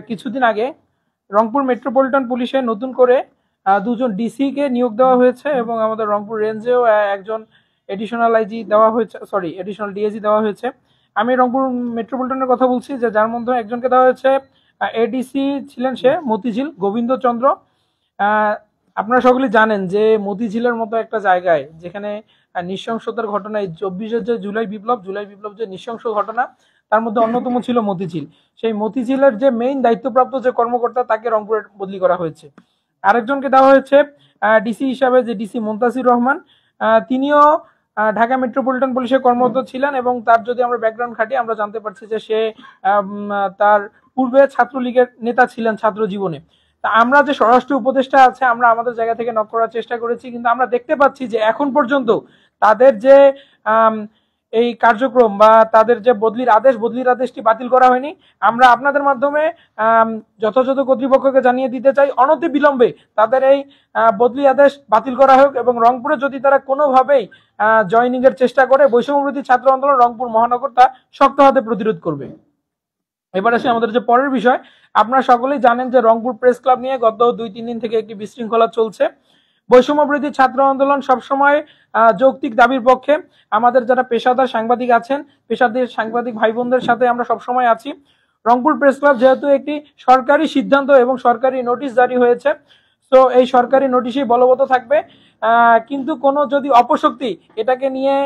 কিছুদিন আগে রংপুর মেট্রোপলিটন পুলিশে নতুন করে দুজন ডিসি কে নিয়োগ দেওয়া হয়েছে এবং আমাদের রংপুর রেঞ্জেও একজন এডিশনাল আইজি দেওয়া হয়েছে, সরি এডিশনাল ডিএজি দেওয়া হয়েছে। আমি রংপুর মেট্রোপলিটনের কথা বলছি, যে যার মধ্যে একজনকে দেওয়া হয়েছে এডিসি ছিলেন সে মতিঝিল গোবিন্দচন্দ্র। আপনারা সকলেই জানেন যে মতিঝিলের মতো একটা জায়গায় যেখানে নৃশংসতার ঘটনা, এই 24-এর যে জুলাই বিপ্লব যে নৃশংস ঘটনা, তার মধ্যে অন্যতম ছিল মতিঝিল। সেই মতিঝিলের যে মেইন দায়িত্বপ্রাপ্ত যে কর্মকর্তা, তাকে রংপুরে বদলি করা হয়েছে। আরেকজনকে দেওয়া হয়েছে ডিসি হিসাবে, যে ডিসি মুনতাসির রহমান। তিনিও ঢাকা মেট্রোপলিটন পুলিশে কর্মরত ছিলেন এবং তার যদি আমরা ব্যাকগ্রাউন্ড ঘাঁটি আমরা জানতে পারছি যে সে তার পূর্বে ছাত্রলীগের নেতা ছিলেন ছাত্র জীবনে। তা আমরা যে স্বরাষ্ট্র উপদেষ্টা আছে, আমরা আমাদের জায়গা থেকে নক করার চেষ্টা করেছি, কিন্তু আমরা দেখতে পাচ্ছি যে এখন পর্যন্ত তাদের যে এই কার্যক্রম বা তাদের যে বদলির আদেশটি বাতিল করা হয়নি। আমরা আপনাদের মাধ্যমে যথাযথ কর্তৃপক্ষকে জানিয়ে দিতে চাই, অনতিবিলম্বে তাদের এই বদলি আদেশ বাতিল করা হোক এবং রংপুরে যদি তারা কোনোভাবেই জয়নিং এর চেষ্টা করে, বৈষম্যবিরোধী ছাত্র আন্দোলন রংপুর মহানগর তা শক্ত হাতে প্রতিরোধ করবে। এবার আসে আমাদের যে পরের বিষয়। আপনারা সকলেই জানেন যে রংপুর প্রেস ক্লাব নিয়ে গত 2-3 দিন থেকে একটি বিশৃঙ্খলা চলছে। বৈষম্যবিরোধী ছাত্র আন্দোলন সবসময় যৌক্তিক দাবির পক্ষে। আমাদের যারা পেশাদার সাংবাদিক আছেন, পেশাদার সাংবাদিক ভাই বোনদের সাথে আমরা সবসময় আছি। রংপুর প্রেস ক্লাব যেহেতু একটি সরকারি সিদ্ধান্ত এবং সরকারি নোটিশ জারি হয়েছে, তো এই সরকারি নোটিশই বলবৎ থাকবে। কিন্তু কোনো যদি অপশক্তি এটাকে নিয়ে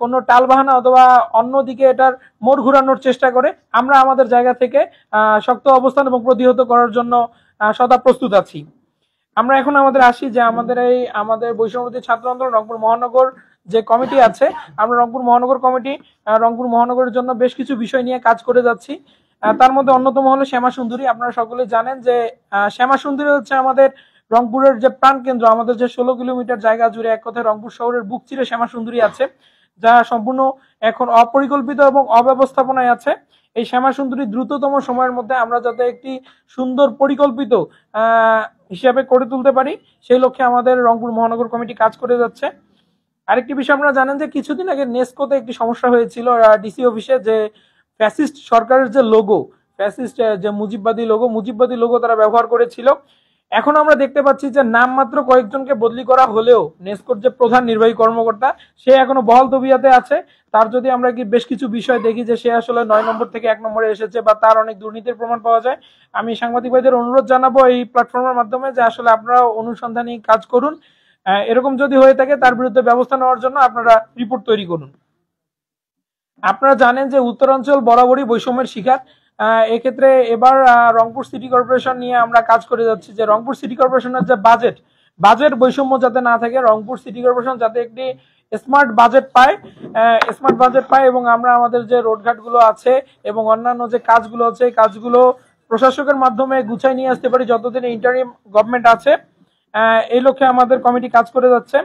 কোনো টালবাহানা অথবা অন্যদিকে এটার মোড় ঘুরানোর চেষ্টা করে, আমরা আমাদের জায়গা থেকে শক্ত অবস্থান এবং প্রতিহত করার জন্য সদা প্রস্তুত আছি। আমরা এখন আমাদের আসি যে আমাদের বৈষম্যবিরোধী ছাত্র আন্দোলন রংপুর মহানগর যে কমিটি আছে, আমরা রংপুর মহানগর কমিটি রংপুর মহানগরের জন্য বেশ কিছু বিষয় নিয়ে কাজ করে যাচ্ছি। তার মধ্যে অন্যতম হলো শ্যামা সুন্দরী। আপনারা সকলে জানেন যে শ্যামা সুন্দরী হচ্ছে আমাদের রংপুরের যে প্রাণ কেন্দ্র। আমাদের যে 16 কিলোমিটার জায়গা জুড়ে এক কথায় রংপুর শহরের বুক চিরে শ্যামা সুন্দরী আছে, যা সম্পূর্ণ এখন অপরিকল্পিত এবং অব্যবস্থাপনায় আছে। এই শ্যামা সুন্দরী দ্রুততম সময়ের মধ্যে আমরা যাতে একটি সুন্দর পরিকল্পিত হিসাবে করে তুলতে পারি, সেই লক্ষ্যে আমাদের রংপুর মহানগর কমিটি কাজ করে যাচ্ছে। আরেকটি বিষয়, আপনারা জানেন যে কিছুদিন আগে নেসকোতে একটি সমস্যা হয়েছিল ডিসি অফিসে, যে ফ্যাসিস্ট সরকারের যে লোগো, ফ্যাসিস্ট যে মুজিববাদী লোগো তারা ব্যবহার করেছিল। এখন আমরা দেখতে পাচ্ছি যে নামমাত্র কয়েকজনকে বদলি করা হলেও নেসকোর যে প্রধান নির্বাহী কর্মকর্তা, সে এখনো বহাল তবিয়াতে আছে। তার যদি আমরা বেশ কিছু বিষয় দেখি যে সে আসলে 9 নম্বর থেকে 1 নম্বরে এসেছে বা তার অনেক দুর্নীতির প্রমাণ পাওয়া যায়। আমি সাংবাদিক ভাইদের অনুরোধ জানাবো এই প্ল্যাটফর্মের মাধ্যমে যে আসলে আপনারা অনুসন্ধানী কাজ করুন। এরকম যদি হয়ে থাকে তার বিরুদ্ধে ব্যবস্থা নেওয়ার জন্য আপনারা রিপোর্ট তৈরি করুন। আপনারা জানেন যে উত্তরাঞ্চল বরাবরই বৈষম্যের শিকার। এক্ষেত্রে এবার রংপুর সিটি কর্পোরেশন নিয়ে আমরা কাজ করে যাচ্ছি যে রংপুর সিটি কর্পোরেশনের যে বাজেট বৈষম্য যাতে না থাকে, রংপুর সিটি কর্পোরেশন যাতে একটি স্মার্ট বাজেট পায় এবং আমরা আমাদের যে রোডঘাটগুলো আছে এবং অন্যান্য যে কাজগুলো আছে, এই কাজগুলো প্রশাসকের মাধ্যমে গুছাই নিয়ে আসতে পারি যতদিন ইন্টারিম গভর্নমেন্ট আছে। এই লক্ষ্যে আমাদের কমিটি কাজ করে যাচ্ছে।